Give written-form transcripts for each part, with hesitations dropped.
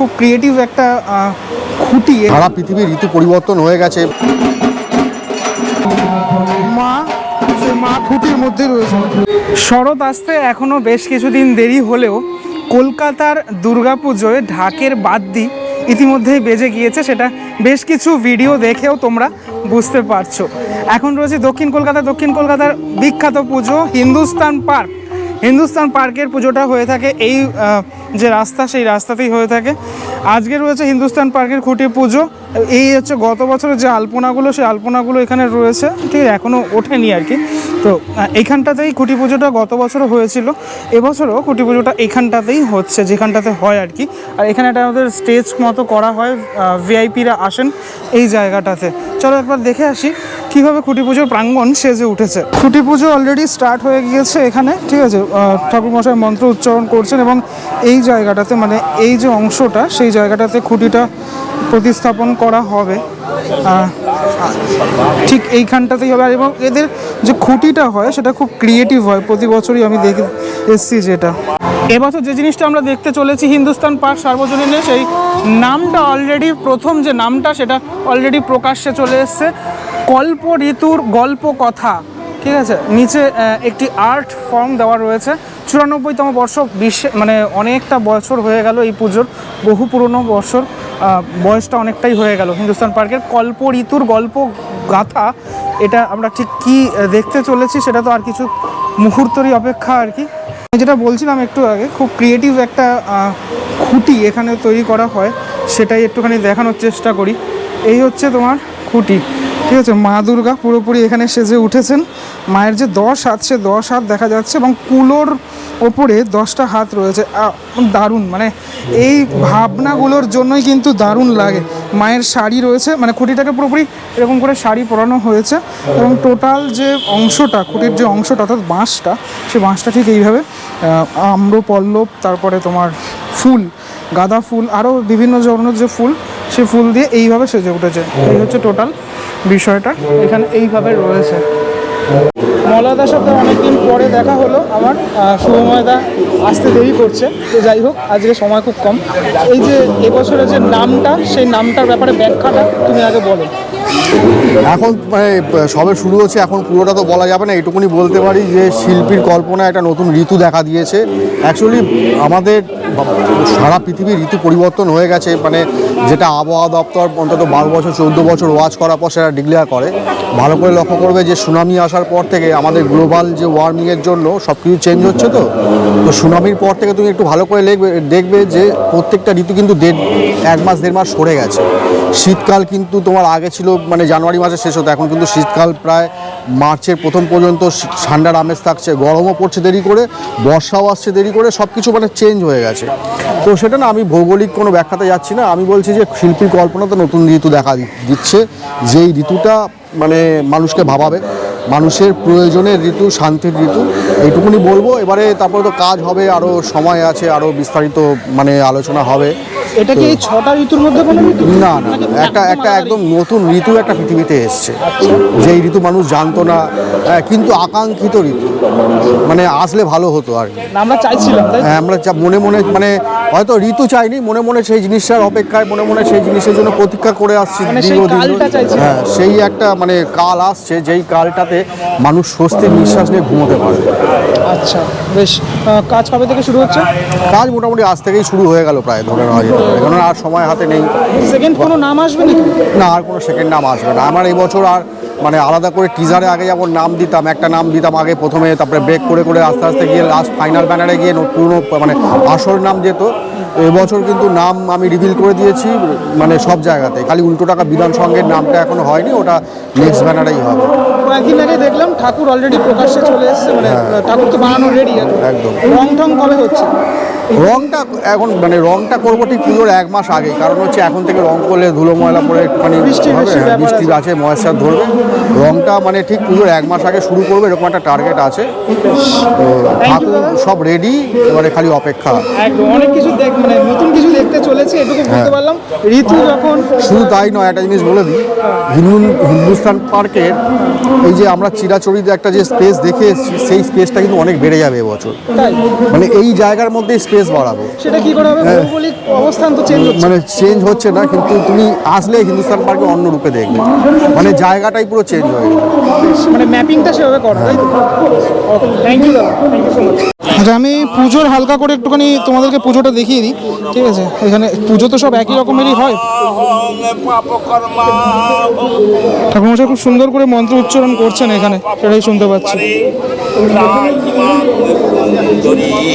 খুব ক্রিয়েটিভ একটা খুঁটি। সারা পৃথিবীর ঋতু পরিবর্তন হয়ে গেছে। মা খুঁটির মধ্যে রয়েছে। শরৎ আসতে এখনো বেশ কিছুদিন দেরি হলেও কলকাতার দুর্গাপুজোয় ঢাকের বাদ্যি ইতিমধ্যেই বেজে গিয়েছে, সেটা বেশ কিছু ভিডিও দেখেও তোমরা বুঝতে পারছো। এখন রয়েছে দক্ষিণ কলকাতার বিখ্যাত পুজো হিন্দুস্তান পার্ক। হিন্দুস্তান পার্কের পুজোটা হয়ে থাকে এই যে রাস্তা, সেই রাস্তাতেই হয়ে থাকে। আজকে রয়েছে হিন্দুস্তান পার্কের খুঁটি পুজো। এই হচ্ছে গত বছরের যে আলপনাগুলো, সেই আলপনাগুলো এখানে রয়েছে, ঠিক আছে, এখনও ওঠেনি আর কি। তো এইখানটাতেই খুঁটি পুজোটা গত বছরও হয়েছিল, এবছরও খুঁটি পুজোটা এইখানটাতেই হচ্ছে, যেখানটাতে হয় আর কি। আর এখানে একটা আমাদের স্টেজ মতো করা হয়, ভিআইপিরা আসেন এই জায়গাটাতে। চলো একবার দেখে আসি কীভাবে খুঁটি পুজোর প্রাঙ্গণ সেজে উঠেছে। খুঁটি পুজো অলরেডি স্টার্ট হয়ে গিয়েছে এখানে, ঠিক আছে। ঠাকুরমশাই মন্ত্র উচ্চারণ করছেন এবং এই জায়গাটাতে, মানে এই যে অংশটা, সেই জায়গাটাতে খুঁটিটা প্রতিস্থাপন করা হবে, ঠিক এইখানটাতেই হবে। এবং এদের যে খুঁটিটা হয় সেটা খুব ক্রিয়েটিভ হয়, প্রতি বছরই আমি দেখে এসেছি যেটা। এবছর যে জিনিসটা আমরা দেখতে চলেছি হিন্দুস্তান পার্ক সার্বজনীনে, সেই নামটা অলরেডি, প্রথম যে নামটা সেটা অলরেডি প্রকাশ্যে চলে এসছে, কল্প ঋতুর গল্প কথা, ঠিক আছে। নিচে একটি আর্ট ফর্ম দেওয়া রয়েছে। 94তম বর্ষ, বিশ্বে মানে অনেকটা বছর হয়ে গেল এই পুজোর, বহু পুরনো বছর, বয়সটা অনেকটাই হয়ে গেল হিন্দুস্তান পার্কের। কল্প ঋতুর গল্প গাথা, এটা আমরা ঠিক কী দেখতে চলেছি সেটা তো আর কিছু মুহূর্তেরই অপেক্ষা আর কি। যেটা বলছিলাম একটু আগে, খুব ক্রিয়েটিভ একটা খুঁটি এখানে তৈরি করা হয়, সেটাই একটুখানি দেখানোর চেষ্টা করি। এই হচ্ছে তোমার খুঁটি, ঠিক আছে। মা দুর্গা পুরোপুরি এখানে সেজে উঠেছেন। মায়ের যে 10 হাত, সে 10 হাত দেখা যাচ্ছে এবং কুলোর ওপরে 10টা হাত রয়েছে। দারুণ, মানে এই ভাবনাগুলোর জন্যই কিন্তু দারুণ লাগে। মায়ের শাড়ি রয়েছে, মানে খুঁটিটাকে পুরোপুরি এরকম করে শাড়ি পরানো হয়েছে এবং টোটাল যে অংশটা, খুঁটির যে অংশটা অর্থাৎ বাঁশটা, সেই বাঁশটা ঠিক এইভাবে আম্রপল্লব, তারপরে তোমার ফুল, গাঁদা ফুল, আরও বিভিন্ন ধরনের যে ফুল, সে ফুল দিয়ে এইভাবে সেজে উঠেছে। এই হচ্ছে টোটাল বিষয়টা এখানে এইভাবে রয়েছে। মলয়দার সাথে অনেকদিন পরে দেখা হলো আমার, শুভময়দা আসতে দেরি করছে, তো যাই হোক আজকে সময় খুব কম। এই যে এবছরের যে নামটা, সেই নামটার ব্যাপারে ব্যাখ্যাটা তুমি আগে বলো। এখন মানে সবে শুরু হচ্ছে, এখন পুরোটা তো বলা যাবে না, এইটুকুনি বলতে পারি যে শিল্পীর কল্পনায় একটা নতুন ঋতু দেখা দিয়েছে। অ্যাকচুয়ালি আমাদের সারা পৃথিবীর ঋতু পরিবর্তন হয়ে গেছে, মানে যেটা আবহাওয়া দপ্তর অন্তত 12 বছর 14 বছর ওয়াচ করার পর সেটা ডিক্লেয়ার করে। ভালো করে লক্ষ্য করবে যে সুনামি আসার পর থেকে আমাদের গ্লোবাল যে ওয়ার্মিংয়ের জন্য সব কিছু চেঞ্জ হচ্ছে। তো সুনামির পর থেকে তুমি একটু ভালো করে দেখবে যে প্রত্যেকটা ঋতু কিন্তু 1 মাস 1.5 মাস সরে গেছে। শীতকাল কিন্তু তোমার আগে ছিল মানে জানুয়ারি মাসে শেষ হতো, এখন কিন্তু শীতকাল প্রায় মার্চের প্রথম পর্যন্ত ঠান্ডার আমেজ থাকছে, গরমও পড়ছে দেরি করে, বর্ষাও আসছে দেরি করে, সব কিছু মানে চেঞ্জ হয়ে গেছে। তো সেটা না, আমি ভৌগোলিক কোনো ব্যাখ্যাতে যাচ্ছি না, আমি বলছি যে শিল্পীর কল্পনা তো নতুন ঋতু দেখা দিচ্ছে, যেই ঋতুটা মানে মানুষকে ভাবাবে, মানুষের প্রয়োজনের ঋতু, শান্তির ঋতু, এইটুকুনি বলবো। এবারে তারপরে তো কাজ হবে, আরও সময় আছে, আরও বিস্তারিত মানে আলোচনা হবে। এটা কি এই 6টা ঋতুর মধ্যে কোনো ঋতু? না না, একটা একদম নতুন ঋতু একটা পৃথিবীতে এসছে, যেই ঋতু মানুষ জানতো না, কিন্তু আকাঙ্ক্ষিত ঋতু, মানে আসলে ভালো হতো আর কি। আমরা চাইছিলাম, হ্যাঁ, আমরা মনে মনে মানে হয়তো ঋতু চাইনি, মনে মনে সেই জিনিসটার অপেক্ষায়, মনে মনে সেই জিনিসের জন্য প্রতীক্ষা করে আসছি দীর্ঘদিন। হ্যাঁ, সেই একটা মানে কাল আসছে, যেই কালটাতে মানুষ স্বস্তির নিঃশ্বাস নিয়ে ঘুমোতে পারবে। আচ্ছা, বেশ। কাজ কবে থেকে শুরু হচ্ছে? কাজ মোটামুটি আজ থেকেই শুরু হয়ে গেল প্রায়, ধরে নেওয়া যেতে পারে, কারণ আর সময় হাতে নেই। সেকেন্ড কোনো নাম আসবে নাকি? না, আর কোনো সেকেন্ড নাম আসবে না। আমার এই বছর আর মানে আলাদা করে টিজারে আগে যেমন নাম দিতাম, একটা নাম দিতাম আগে প্রথমে, তারপরে ব্রেক করে করে আস্তে আস্তে গিয়ে লাস্ট ফাইনাল ব্যানারে গিয়ে পুরনো মানে আসল নাম যেত। এবছর কিন্তু নাম আমি রিভিল করে দিয়েছি মানে সব জায়গাতে, খালি উল্টো টাকা বিধান সংঘের নামটা এখনো হয়নি, ওটা নেক্সট ব্যানারেই হবে। কয়েকদিন আগে দেখলাম ঠাকুর অলরেডি প্রকাশ্যে চলে এসছে, মানে ঠাকুর তো বানানো রেডি একদম। রং টং কবে হচ্ছে? রংটা এখন মানে রংটা করবো ঠিক পুজোর 1 মাস আগে, কারণ হচ্ছে এখন থেকে রং করলে ধুলো ময়লা পরে একটুখানি বৃষ্টি আছে, ময়েশ্চার ধরবে, রংটা মানে ঠিক পুজোর 1 মাস আগে শুরু করবে এরকম একটা টার্গেট আছে। তো ঠাকুর সব রেডি, এবারে খালি অপেক্ষা। একদম অনেক কিছু মানে নতুন কিছু দেখতে চলেছে, এটুকু বুঝতে পারলাম। ঋতু যখন শুধু তাই নয়, একটা জিনিস বলে দিই, হিন্দুস্তান পার্কের এই যে আমরা চিরাচরিত একটা যে স্পেস দেখে এসেছি সেই স্পেসটা কিন্তু অনেক বেড়ে যাবে এবছর। তাই মানে এই জায়গার মধ্যে স্পেস বাড়াবো। সেটা কি করে হবে? ভৌগোলিক অবস্থান তো চেঞ্জ হচ্ছে। মানে চেঞ্জ হচ্ছে না, কিন্তু তুমি আসলে হিন্দুস্তান পার্কে অন্য রূপে দেখবে, মানে জায়গাটাই পুরো চেঞ্জ হয়ে গেছে। মানে ম্যাপিংটা সেভাবে করা, তাই তো? থ্যাংক ইউ দাদা, থ্যাংক ইউ সো মাচ। আচ্ছা, আমি পুজোর হালকা করে একটুখানি তোমাদেরকে পুজোটা দেখিয়ে দিই, ঠিক আছে? এখানে পুজো তো সব একই রকমেরই হয়। ঠাকুরমশাই খুব সুন্দর করে মন্ত্র উচ্চারণ করছেন এখানে, সেটাই শুনতে পাচ্ছি।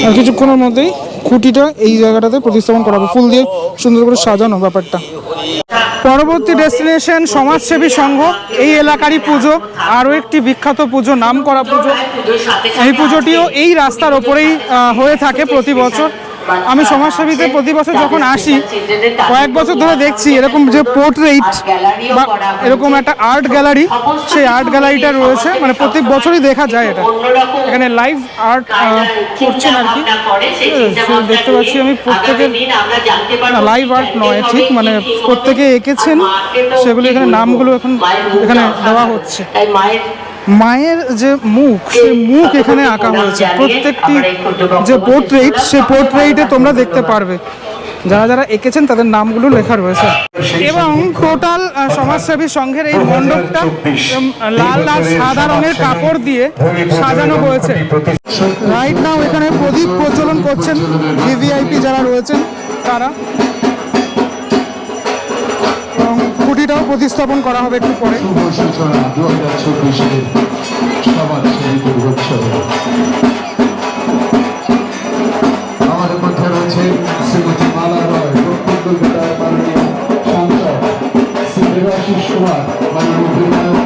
আর কিছুক্ষণের মধ্যেই খুঁটিটা এই জায়গাটাতে প্রতিস্থাপন করা হবে, ফুল দিয়ে সুন্দর করে সাজানো ব্যাপারটা। পরবর্তী ডেস্টিনেশন সমাজসেবী সংঘ, এই এলাকারই পুজো, আরও একটি বিখ্যাত পুজো, নামকরা পুজো। এই পুজোটিও এই রাস্তার ওপরেই হয়ে থাকে প্রতি বছর। আমি সমাজসেবীতে প্রতি বছর যখন আসি, কয়েক বছর ধরে দেখছি এরকম যে পোর্ট্রেট বা এরকম একটা আর্ট গ্যালারি, সেই আর্ট গ্যালারিটা রয়েছে, মানে প্রত্যেক বছরই দেখা যায় এটা। এখানে লাইভ আর্ট করছেন আর কি, দেখতে পাচ্ছি আমি। প্রত্যেকের না, লাইভ আর্ট নয় ঠিক, মানে প্রত্যেকে এঁকেছেন সেগুলো, এখানে নামগুলো এখন এখানে দেওয়া হচ্ছে। মায়ের যে মুখ, সেই মুখ এখানে আঁকা হয়েছে। প্রত্যেকটি যে পোর্ট্রেট, সেই পোর্ট্রেটে তোমরা দেখতে পারবে যারা যারা এঁকেছেন তাদের নামগুলো লেখা রয়েছে। এবং টোটাল সমাজসেবী সংঘের এই মণ্ডপটা লাল লাল সাদা রঙের কাপড় দিয়ে সাজানো হয়েছে। রাইট নাও এখানে প্রদীপ প্রজ্বলন করছেন ভিভিআইপি যারা রয়েছেন তারা, এবং খুঁটিটাও প্রতিস্থাপন করা হবে একটু পরে। আমাদের মধ্যে রয়েছে শ্রীমতী মালা রয়, প্রত্যন্ত বিধায়ক মাননীয় সাংসদ শ্রী দেবাশিস কুমার, মাননীয় বিধায়ক।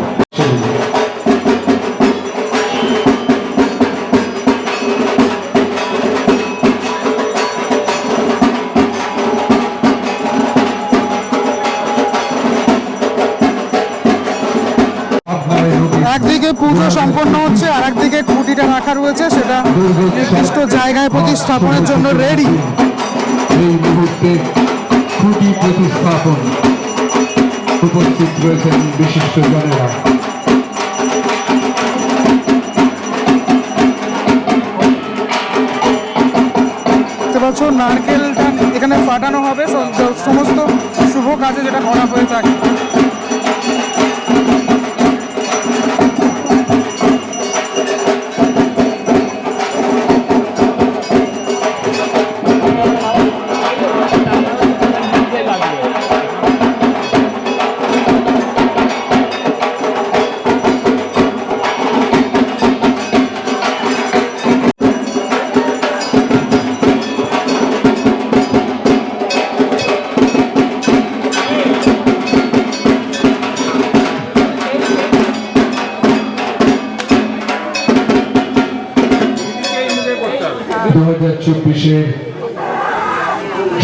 একদিকে পুজো সম্পন্ন হচ্ছে, আর একদিকে খুঁটিটা রাখা রয়েছে, সেটা নির্দিষ্ট জায়গায় প্রতিস্থাপনের জন্য রেডি। এই মুহূর্তে খুঁটি প্রতিস্থাপন উপস্থিত রয়েছেন বিশিষ্ট জনেরা। দেখতে পাচ্ছ নারকেলটা এখানে ফাটানো হবে সমস্ত শুভ কাজে যেটা করা হয়ে থাকে।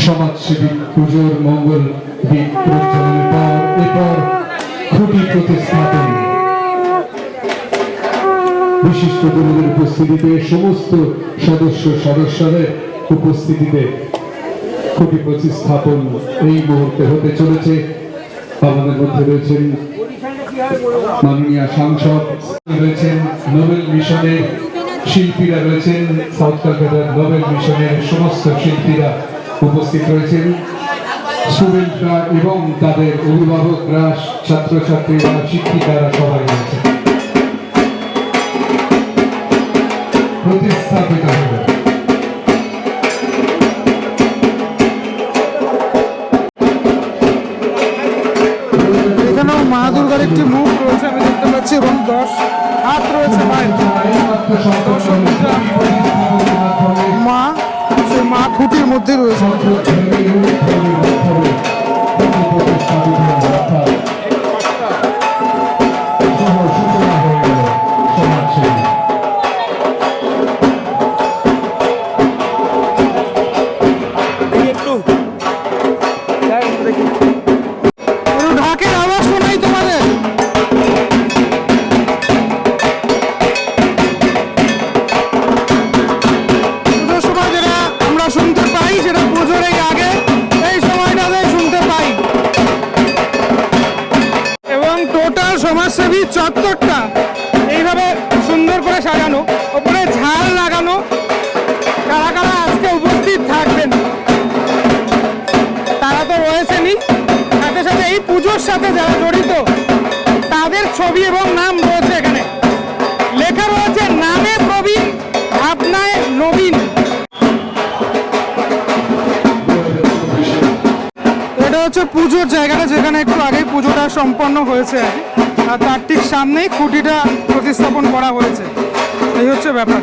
সমাজসেবী পুজোর মঙ্গল দ্বীপ প্রজ্বলনের পর এরপর খুঁটি প্রতিস্থাপন। বিশিষ্ট গুরুদের উপস্থিতিতে, সমস্ত সদস্যদের উপস্থিতিতে খুঁটি প্রতিস্থাপন এই মুহূর্তে হতে চলেছে। আমাদের মধ্যে রয়েছেন মাননীয় সাংসদ, রয়েছেন নোবেল মিশনের শিল্পীরা, রয়েছেন সাউথ কলকাতার নোবেল মিশনের সমস্ত শিল্পীরা উপস্থিত রয়েছেন, স্টুডেন্টরা এবং তাদের অভিভাবকরা, ছাত্রছাত্রীরা, শিক্ষিকারা সবাই রয়েছেন। প্রতিস্থাপিত হবে। এখানেও মা দুর্গার একটি মুখ রয়েছে আমি দেখতে পাচ্ছি, এবং 10 হাত রয়েছে মায়ের। মা, সেই মা খুঁটির মধ্যে রয়েছে। ঢাকের আওয়াজ শোনাই তোমাদের? সমাজসেবী চত্বরটা এইভাবে সুন্দর করে সাজানো, ওপরে ঝাল লাগানো। কারা কারা আজকে উপস্থিত থাকবেন তারা তো রয়েছেনই, সাথে সাথে এই পুজোর সাথে যারা জড়িত তাদের ছবি এবং নাম রয়েছে এখানে। লেখা রয়েছে নামে প্রবীণ, ভাবনায় নবীন। এটা হচ্ছে পুজোর জায়গাটা, যেখানে একটু আগেই পুজোটা সম্পন্ন হয়েছে আর তার ঠিক সামনেই খুঁটিটা প্রতিস্থাপন করা হয়েছে। এই হচ্ছে ব্যাপার।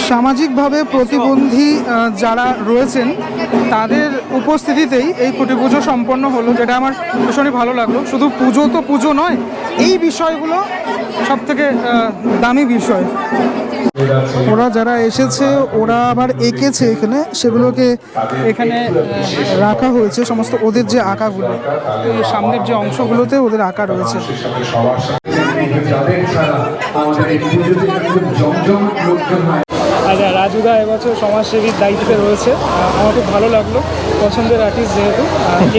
সামাজিকভাবে প্রতিবন্ধী যারা রয়েছেন তাদের উপস্থিতিতেই এই খুঁটি পুজো সম্পন্ন হলো, যেটা আমার ভীষণই ভালো লাগলো। শুধু পুজো তো পুজো নয়, এই বিষয়গুলো সব থেকে দামি বিষয়। ওরা যারা এসেছে ওরা আবার এঁকেছে এখানে, সেগুলোকে এখানে রাখা হয়েছে সমস্ত ওদের যে আঁকাগুলো, এই সামনের যে অংশগুলোতে ওদের আঁকা রয়েছে। আচ্ছা, রাজুদা এবছর সমাজসেবীর দায়িত্বে রয়েছে, আমার খুব ভালো লাগলো, পছন্দের আর্টিস্ট যেহেতু।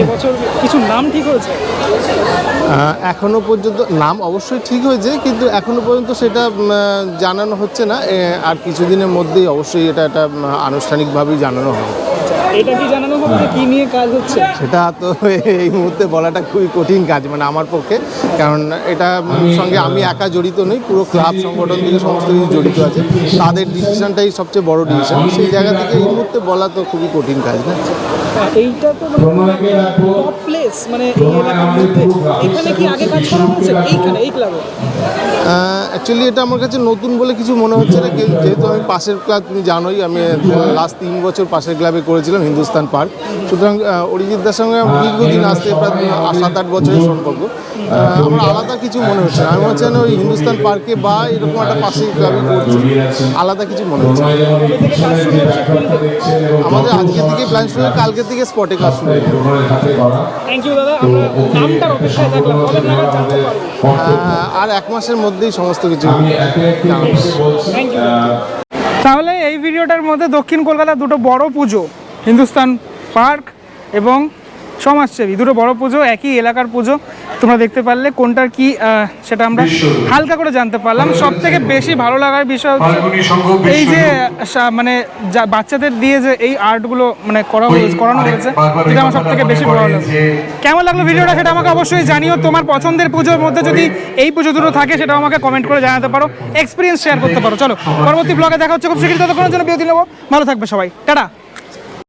এবছর কিছু নাম ঠিক হয়েছে? এখনো পর্যন্ত নাম অবশ্যই ঠিক হয়েছে, কিন্তু এখনো পর্যন্ত সেটা জানানো হচ্ছে না। আর কিছুদিনের মধ্যেই অবশ্যই এটা একটা আনুষ্ঠানিকভাবেই জানানো হবে। এটা কি জানানো হবে যে কি নিয়ে কাজ হচ্ছে? সেটা তো এই মুহূর্তে বলাটা খুবই কঠিন কাজ, মানে আমার পক্ষে, কারণ এটা সঙ্গে আমি একা জড়িত নই, পুরো ক্লাব সংগঠন থেকে সমস্ত কিছু জড়িত আছে, তাদের ডিসিশনটাই সবচেয়ে বড় ডিসিশন। সেই জায়গা থেকে এই মুহূর্তে বলা তো খুবই কঠিন কাজ না। এইটা তো টপ প্লেস, মানে এই এলাকার মধ্যে এখানে কি আগে কাজ করা হয়েছে এইখানে এই ক্লাবে? অ্যাকচুয়ালি এটা আমার কাছে নতুন বলে কিছু মনে হচ্ছে না, যেহেতু আমি পাশের ক্লাব, তুমি জানোই আমি লাস্ট 3 বছর পাশের ক্লাবে করেছিলাম হিন্দুস্তান পার্ক। সুতরাং অরিজিৎদার সঙ্গে আমার দীর্ঘদিন আসতে প্রায় 7-8 বছরের সম্পর্ক। আমার আলাদা কিছু মনে হচ্ছে না, আমি হচ্ছে না ওই হিন্দুস্তান পার্কে বা এরকম একটা পাশের ক্লাবে করছি, আলাদা কিছু মনে হচ্ছে না। আমাদের আজকে থেকে প্ল্যান শুরু, কালকে থেকে স্পটে কাজ শুরু। থ্যাংক ইউ দাদা, আমরা নামটার অপেক্ষায় থাকলাম, কবে নাগাদ জানতে পারবো? আর 1 মাসের মধ্যেই সমস্ত কিছু। Thank you. তাহলে এই ভিডিওটার মধ্যে দক্ষিণ কলকাতার দুটো বড় পুজো, হিন্দুস্তান পার্ক এবং সমাজসেবী, দুটো বড় পুজো, একই এলাকার পুজো, তোমরা দেখতে পারলে কোনটার কি সেটা আমরা হালকা করে জানতে পারলাম। সব থেকে বেশি ভালো লাগার বিষয় হচ্ছে এই যে মানে বাচ্চাদের দিয়ে যে এই আর্টগুলো মানে করানো হয়েছে, যেটা আমার সব থেকে বেশি ভালো লাগলো। কেমন লাগলো ভিডিওটা সেটা আমাকে অবশ্যই জানিও। তোমার পছন্দের পুজোর মধ্যে যদি এই পুজো দুটো থাকে সেটা আমাকে কমেন্ট করে জানাতে পারো, এক্সপিরিয়েন্স শেয়ার করতে পারো। চলো পরবর্তী ব্লগে দেখা হচ্ছে খুব শীঘ্রই, ততক্ষণের জন্য বিরতি নেবো। ভালো থাকবে সবাই, টাটা।